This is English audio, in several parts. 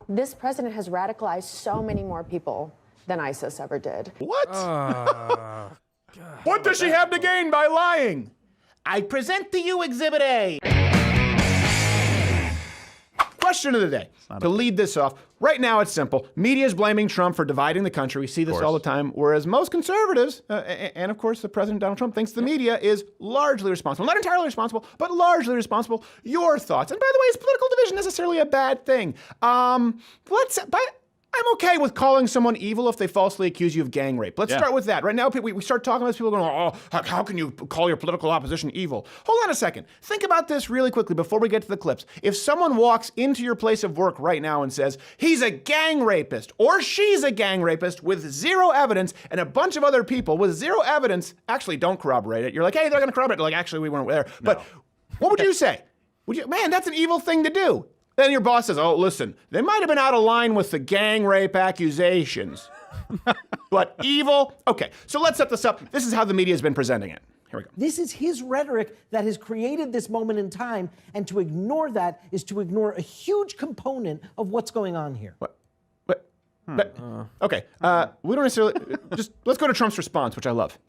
This president has radicalized so many more people than ISIS ever did. What? What does she have to gain by lying? I present to you Exhibit A. Question of the day. To lead this off, right now it's simple. Media is blaming Trump for dividing the country. We see this all the time, whereas most conservatives, and of course the President Donald Trump, thinks the media is largely responsible. Not entirely responsible, but largely responsible. Your thoughts? And by the way, is political division necessarily a bad thing? I'm okay with calling someone evil if they falsely accuse you of gang rape. Let's start with that. Right now, we start talking about this, people going, oh, how can you call your political opposition evil? Hold on a second. Think about this really quickly before we get to the clips. If someone walks into your place of work right now and says, he's a gang rapist or she's a gang rapist with zero evidence, and a bunch of other people with zero evidence actually don't corroborate it, you're like, hey, they're going to corroborate it. Like, actually, we weren't there. No. But what would you say? Man, that's an evil thing to do. Then your boss says, oh, listen, they might have been out of line with the gang rape accusations. But evil? Okay, so let's set this up. This is how the media has been presenting it. Here we go. This is his rhetoric that has created this moment in time, and to ignore that is to ignore a huge component of what's going on here. Okay, we don't necessarily, just let's go to Trump's response, which I love.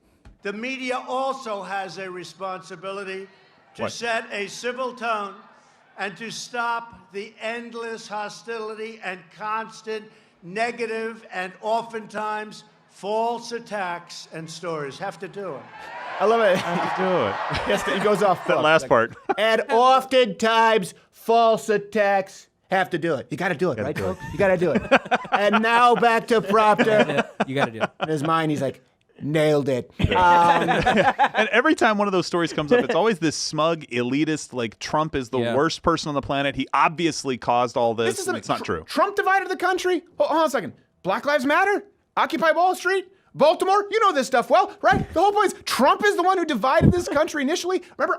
The media also has a responsibility to set a civil tone and to stop the endless hostility and constant negative and oftentimes false attacks and stories. Have to do it. I love it. Have to do it. Yes, he goes off. That last part. And oftentimes false attacks. Have to do it. You got to do it, right, folks? You got to do it. And now back to Proctor. You got to do it. In his mind, he's like, nailed it. And every time one of those stories comes up, it's always this smug, elitist, like Trump is the worst person on the planet. He obviously caused all this. It's not true. Trump divided the country? Hold on a second. Black Lives Matter? Occupy Wall Street? Baltimore? You know this stuff well, right? The whole point is Trump is the one who divided this country initially. Remember,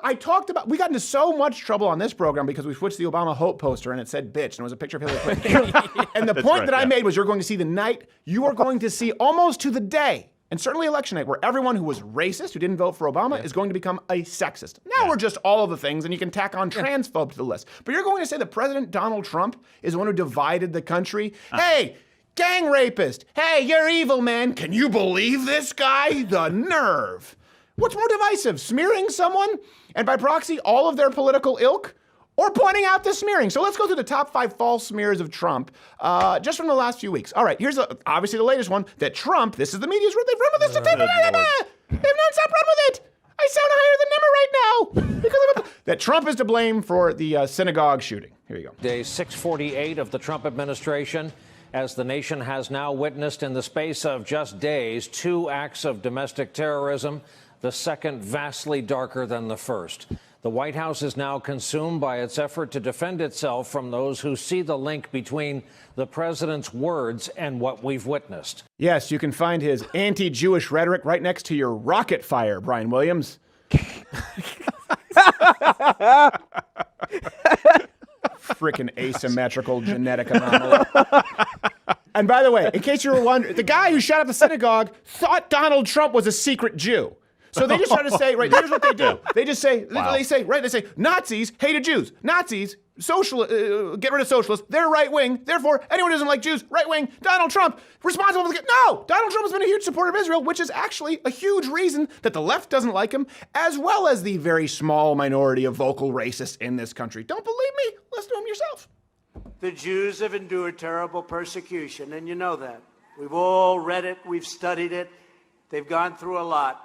we got into so much trouble on this program because we switched the Obama Hope poster and it said bitch and it was a picture of Hillary Clinton. And the point that I made was you're going to see the night, you are going to see almost to the day, and certainly election night, where everyone who was racist, who didn't vote for Obama, is going to become a sexist. Now we're just all of the things, and you can tack on transphobe to the list. But you're going to say that President Donald Trump is the one who divided the country? Hey, gang rapist. Hey, you're evil, man. Can you believe this guy? The nerve. What's more divisive, smearing someone, and by proxy, all of their political ilk? Or pointing out the smearing. So let's go through the top 5 false smears of Trump just from the last few weeks. All right, here's obviously the latest one, that Trump, this is the media's, they've run with this. They've non-stop run with it. I sound higher than Nimmer right now. Because that Trump is to blame for the synagogue shooting. Here you go. Day 648 of the Trump administration, as the nation has now witnessed in the space of just days 2 acts of domestic terrorism, the second vastly darker than the first. The White House is now consumed by its effort to defend itself from those who see the link between the president's words and what we've witnessed. Yes, you can find his anti-Jewish rhetoric right next to your rocket fire, Brian Williams. Frickin' asymmetrical genetic anomaly. And by the way, in case you were wondering, the guy who shot up the synagogue thought Donald Trump was a secret Jew. So they just try to say, right, here's what they do. They just say, they say, Nazis hated Jews. Nazis, get rid of socialists, they're right wing. Therefore, anyone who doesn't like Jews, right wing. Donald Trump, responsible for no! Donald Trump has been a huge supporter of Israel, which is actually a huge reason that the left doesn't like him, as well as the very small minority of vocal racists in this country. Don't believe me? Listen to him yourself. The Jews have endured terrible persecution, and you know that. We've all read it, we've studied it. They've gone through a lot.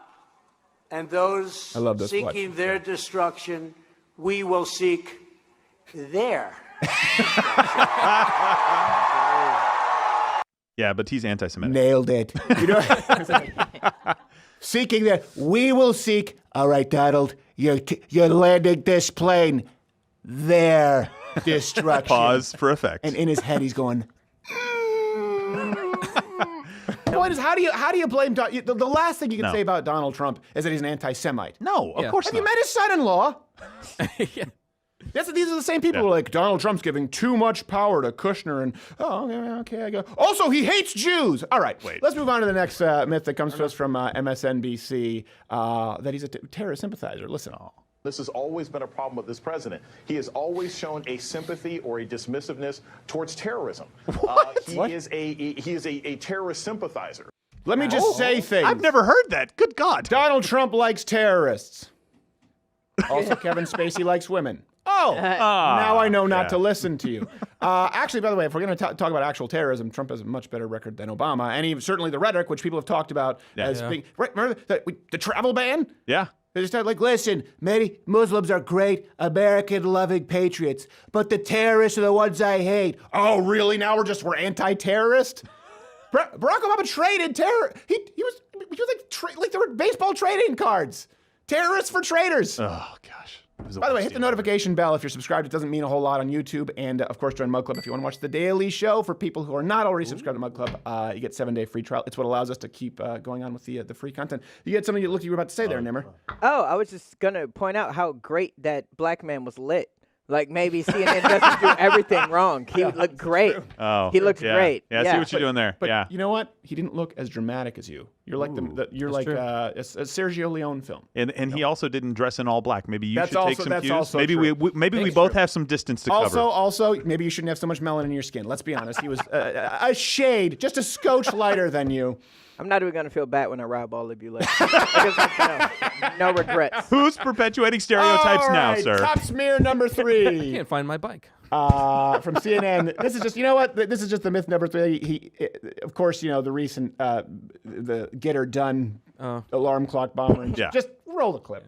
And those seeking their destruction, we will seek their. Yeah, but he's anti-Semitic. Nailed it. You know, seeking that, we will seek. All right, Donald, you're landing this plane. Their destruction. Pause for effect. And in his head, he's going. The point is, how do you blame the last thing you can say about Donald Trump is that he's an anti-Semite. No, of course not. Have you met his son-in-law? These are the same people who are like, Donald Trump's giving too much power to Kushner, and okay, I go. Also, he hates Jews. All right, let's move on to the next myth that comes to us from MSNBC, that he's a terrorist sympathizer. Listen, This has always been a problem with this president. He has always shown a sympathy or a dismissiveness towards terrorism. He is a terrorist sympathizer. Let me just say things. I've never heard that. Good God. Donald Trump likes terrorists. Also, Kevin Spacey likes women. Oh, now I know not to listen to you. Actually, by the way, if we're going to talk about actual terrorism, Trump has a much better record than Obama, and certainly the rhetoric, which people have talked about as being. Right, remember the travel ban? Yeah. They just had listen, many Muslims are great, American-loving patriots, but the terrorists are the ones I hate. Oh, really? Now we're anti-terrorist? Barack Obama traded terror. He was like there were baseball trading cards. Terrorists for traitors. Oh gosh. By the way, hit the notification bell if you're subscribed. It doesn't mean a whole lot on YouTube. And of course, join Mug Club if you want to watch The Daily Show. For people who are not already subscribed to Mug Club, you get 7-day free trial. It's what allows us to keep going on with the free content. You had something you were about to say there, Nimmer. Oh, I was just going to point out how great that black man was lit. Like maybe CNN doesn't do everything wrong. He looked great. Oh, he looked great. Yeah, I see what you're doing there. But you know what? He didn't look as dramatic as you. You're like a Sergio Leone film. And he also didn't dress in all black. Maybe you should take some cues. Also maybe true. we both have some distance to cover. Also, maybe you shouldn't have so much melanin in your skin. Let's be honest. He was a shade, just a scotch lighter than you. I'm not even going to feel bad when I rob all of you later. No regrets. Who's perpetuating stereotypes now, sir? Top smear number 3. I can't find my bike. From CNN. This is just, you know what? This is just the myth number 3. Of course, the recent the get her done alarm clock bomber. Just roll the clip.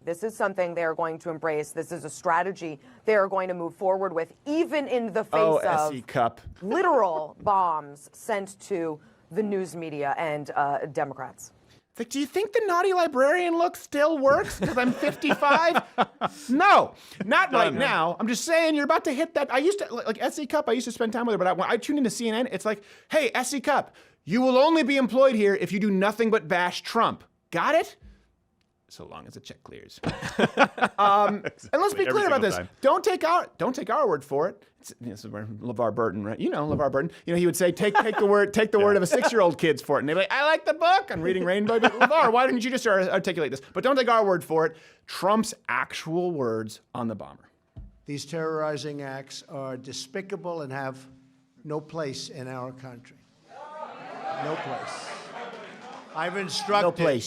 This is something they're going to embrace. This is a strategy they're going to move forward with, even in the face of SE Cup. literal bombs sent to the news media and Democrats. Do you think the naughty librarian look still works because I'm 55? No, not right now. I'm just saying you're about to hit that. I used to, like SE Cup, I used to spend time with her, but when I tuned into CNN, it's like, hey, SE Cup, you will only be employed here if you do nothing but bash Trump. Got it? So long as the check clears. And let's be clear about this. Don't take our word for it. It's LeVar Burton, right? LeVar Burton. He would say, take the word of a 6-year-old kid's for it. And they'd be like, I like the book. I'm reading Rainbow. LeVar, why didn't you just articulate this? But don't take our word for it. Trump's actual words on the bomber. These terrorizing acts are despicable and have no place in our country. No place. I've instructed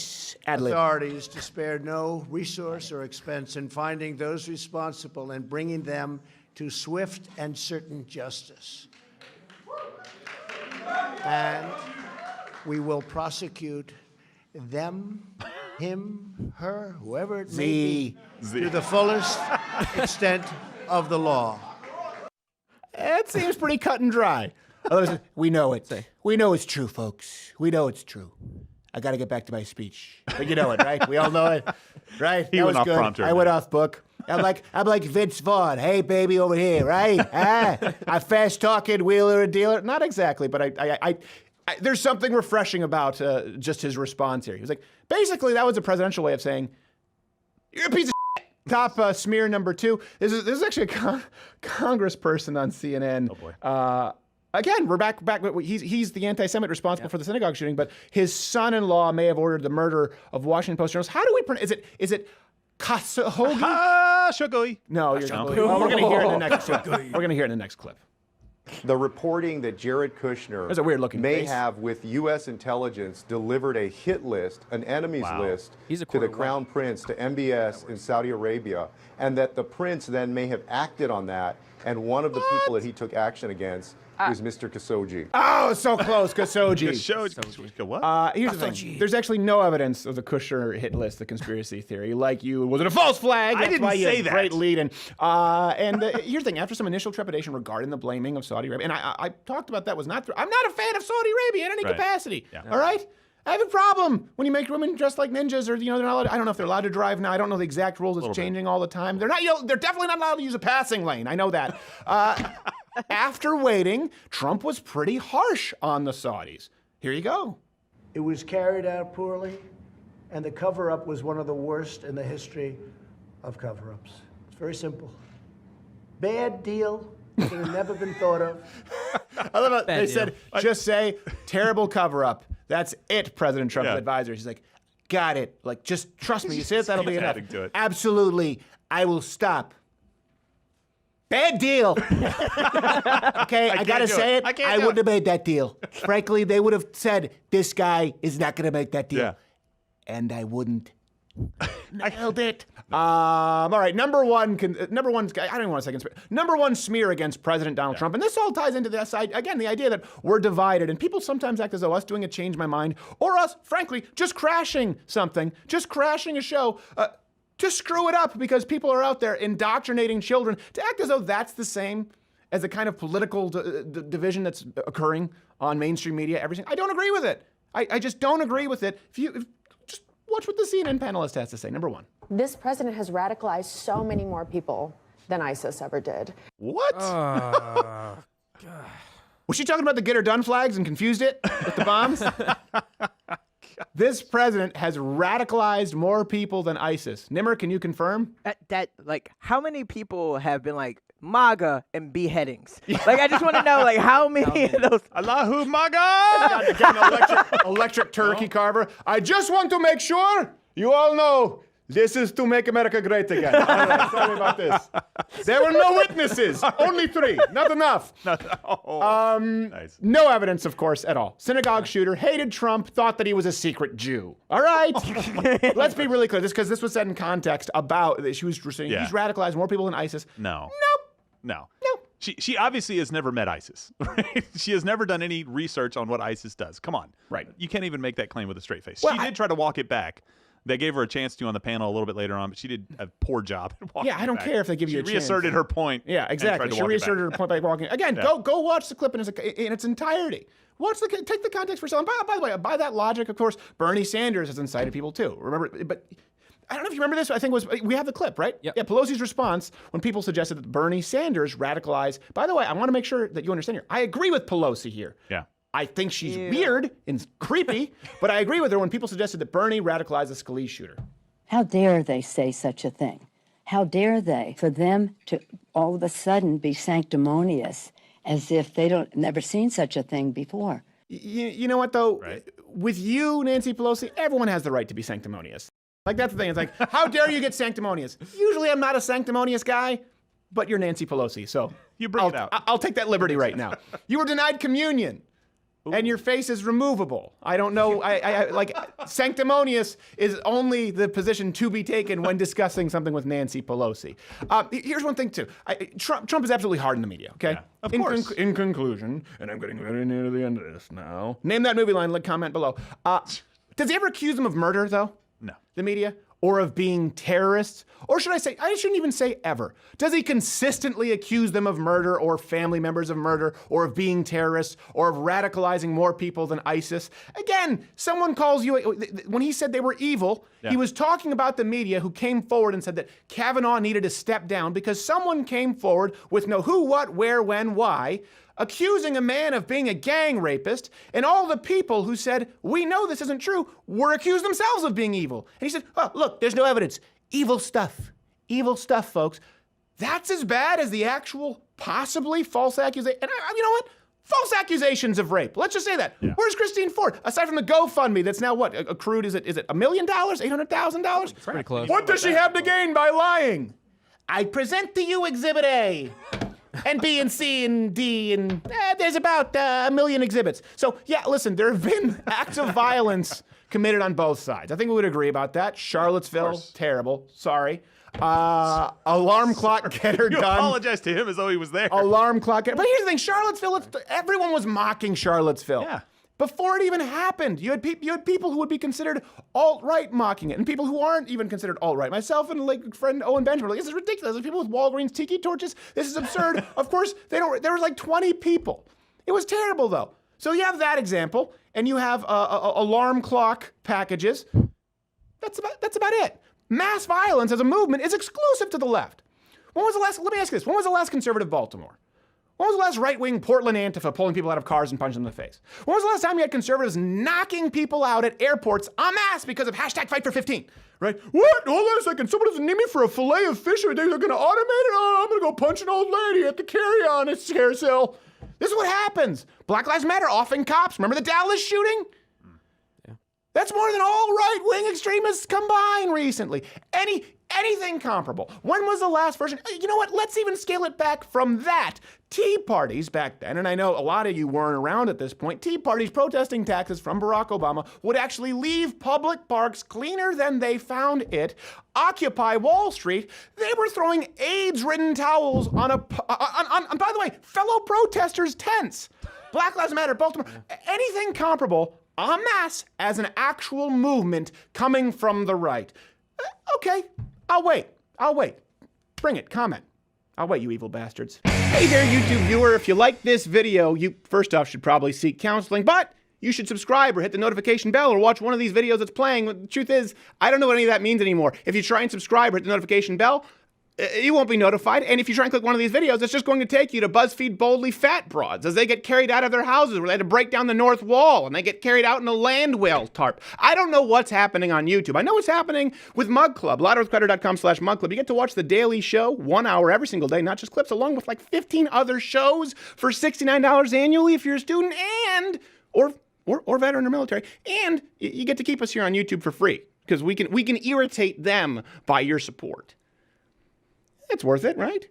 authorities to spare no resource or expense in finding those responsible and bringing them to swift and certain justice. And we will prosecute them, him, her, whoever it may be, to the fullest extent of the law. It seems pretty cut and dry. We know it. We know it's true, folks. We know it's true. I got to get back to my speech. But you know it, right? We all know it, right? He went off prompter. I went off book. I'm like Vince Vaughn. Hey, baby, over here, right? I fast talking wheeler and dealer. Not exactly, but I there's something refreshing about just his response here. He was like, basically, that was a presidential way of saying, you're a piece of shit. Top smear number 2. This is actually a congressperson on CNN. Oh boy. Again, we're back. He's the anti-Semite responsible for the synagogue shooting, but his son-in-law may have ordered the murder of Washington Post journalist. How do we pronounce? Is it Khashoggi? Khashoggi. No, you're well, we're going to hear it in the next clip. We're going to hear it in the next clip. The reporting that Jared Kushner That's a weird-looking may face. have with U.S. intelligence delivered a hit list, an enemies list, to the Crown Prince, to MBS in Saudi Arabia, and that the prince then may have acted on that, and one of the people that he took action against was Mr. Khashoggi. Oh, so close, Khashoggi. Khashoggi. What? Here's the thing. There's actually no evidence of the Kushner hit list, the conspiracy theory. Like you, was it a false flag? I didn't say that. Great lead. And here's the thing. After some initial trepidation regarding the blaming of Saudi Arabia, and I talked about that was not. I'm not a fan of Saudi Arabia in any capacity. Yeah. All right. I have a problem when you make women dressed like ninjas, or they're not allowed. I don't know if they're allowed to drive now. I don't know the exact rules. It's changing all the time. They're not. They're definitely not allowed to use a passing lane. I know that. After waiting, Trump was pretty harsh on the Saudis. Here you go. It was carried out poorly, and the cover-up was one of the worst in the history of cover-ups. It's very simple. Bad deal that had never been thought of. I love it. They said, just say, terrible cover-up. That's it, President Trump's advisor. He's like, got it. Like, just trust me. You say it, that'll be Keep enough. adding to it. Absolutely. I will stop. Bad deal. Okay, I gotta say it. I wouldn't have made that deal. Frankly, they would have said, this guy is not gonna make that deal. Yeah. And I wouldn't. Nailed it. All right, number one, I don't even want to say number one smear against President Donald Trump. And this all ties into this, again, the idea that we're divided. And people sometimes act as though us doing a change my mind, or us, frankly, just crashing something, just crashing a show, to screw it up because people are out there indoctrinating children, to act as though that's the same as the kind of political division that's occurring on mainstream media, everything. I don't agree with it. I just don't agree with it. Just watch what the CNN panelist has to say. Number one. This president has radicalized so many more people than ISIS ever did. What? Was she talking about the get her done flags and confused it with the bombs? This president has radicalized more people than ISIS. Nimmer, can you confirm? That like, how many people have been like MAGA and beheadings? Like, I just want to know, like, how many of those? Allahu MAGA! Electric turkey carver. I just want to make sure you all know this is to make America great again. All right, sorry about this. There were no witnesses. Only 3. Not enough. Nice. No evidence, of course, at all. Synagogue shooter, hated Trump, thought that he was a secret Jew. All right. Let's be really clear. Because this was said in context about, she was saying he's radicalized more people than ISIS. No. No. She obviously has never met ISIS. Right? She has never done any research on what ISIS does. Come on. Right. You can't even make that claim with a straight face. Well, she did try to walk it back. They gave her a chance to on the panel a little bit later on, but she did a poor job at walking I don't back. care if they give you a chance. She reasserted her point. Yeah, exactly. She reasserted her point by walking. Again, go watch the clip in its entirety. Take the context for yourself. By the way, by that logic, of course, Bernie Sanders has incited people too. Remember, but I don't know if you remember this. I think we have the clip, right? Yep. Yeah. Pelosi's response when people suggested that Bernie Sanders radicalized. By the way, I want to make sure that you understand here. I agree with Pelosi here. Yeah. I think she's weird and creepy, but I agree with her when people suggested that Bernie radicalized the Scalise shooter. How dare they say such a thing? How dare they, for them to all of a sudden be sanctimonious as if they never seen such a thing before? You know what, though? Right. With you, Nancy Pelosi, everyone has the right to be sanctimonious. Like, that's the thing. It's like, how dare you get sanctimonious? Usually I'm not a sanctimonious guy, but you're Nancy Pelosi, so You bring it out. I'll take that liberty right now. You were denied communion. And your face is removable. I don't know. I like sanctimonious is only the position to be taken when discussing something with Nancy Pelosi. Here's one thing too. Trump is absolutely hard in the media. Okay. Yeah, of course. In conclusion, and I'm getting very near to the end of this now. Name that movie line. Comment below. Does he ever accuse them of murder though? No. The media? Or of being terrorists? Or should I say, I shouldn't even say ever. Does he consistently accuse them of murder or family members of murder or of being terrorists or of radicalizing more people than ISIS? Again, someone calls you, when he said they were evil, he was talking about the media who came forward and said that Kavanaugh needed to step down because someone came forward with no who, what, where, when, why, accusing a man of being a gang rapist, and all the people who said, we know this isn't true, were accused themselves of being evil. And he said, oh, look, there's no evidence. Evil stuff. Evil stuff, folks. That's as bad as the actual possibly false accusation. And you know what? False accusations of rape. Let's just say that. Yeah. Where's Christine Ford? Aside from the GoFundMe, that's now what? Accrued, is it $1 million? $800,000? It's pretty close. What does she have to gain by lying? I present to you Exhibit A. And B and C and D and there's about 1 million exhibits. So yeah, listen, there have been acts of violence committed on both sides. I think we would agree about that. Charlottesville, terrible. Sorry. Alarm clock getter You done. apologize to him as though he was there. Alarm clock getter. But here's the thing, Charlottesville, everyone was mocking Charlottesville. Yeah. Before it even happened, you had people who would be considered alt-right mocking it, and people who aren't even considered alt-right. Myself and like friend Owen Benjamin were like, this is ridiculous. There's people with Walgreens tiki torches. This is absurd. Of course, there were like 20 people. It was terrible though. So you have that example, and you have alarm clock packages. That's about it. Mass violence as a movement is exclusive to the left. Let me ask you this. When was the last conservative Baltimore? When was the last right-wing Portland Antifa pulling people out of cars and punching them in the face? When was the last time you had conservatives knocking people out at airports en masse because of #Fight415? Right? What? Hold on a second. Someone doesn't need me for a fillet of fish. Or they're going to automate it? Oh, I'm going to go punch an old lady at the carry-on carousel. This is what happens. Black Lives Matter offing cops. Remember the Dallas shooting? That's more than all right-wing extremists combined recently. Anything comparable. When was the last version? You know what? Let's even scale it back from that. Tea parties back then, and I know a lot of you weren't around at this point, tea parties protesting taxes from Barack Obama would actually leave public parks cleaner than they found it. Occupy Wall Street, they were throwing AIDS-ridden towels on by the way, fellow protesters' tents. Black Lives Matter, Baltimore, anything comparable en masse as an actual movement coming from the right. Okay, I'll wait. Bring it, comment. I'll wait, you evil bastards. Hey there, YouTube viewer. If you like this video, you first off should probably seek counseling, but you should subscribe or hit the notification bell or watch one of these videos that's playing. The truth is, I don't know what any of that means anymore. If you try and subscribe or hit the notification bell, you won't be notified. And if you try and click one of these videos, it's just going to take you to BuzzFeed Boldly Fat Broads as they get carried out of their houses where they had to break down the north wall and they get carried out in a land whale tarp. I don't know what's happening on YouTube. I know what's happening with Mug Club, loudearthcreditor.com/Mug Club. You get to watch the daily show 1 hour every single day, not just clips, along with like 15 other shows for $69 annually if you're a student and or veteran or military. And you get to keep us here on YouTube for free because we can irritate them by your support. It's worth it, right?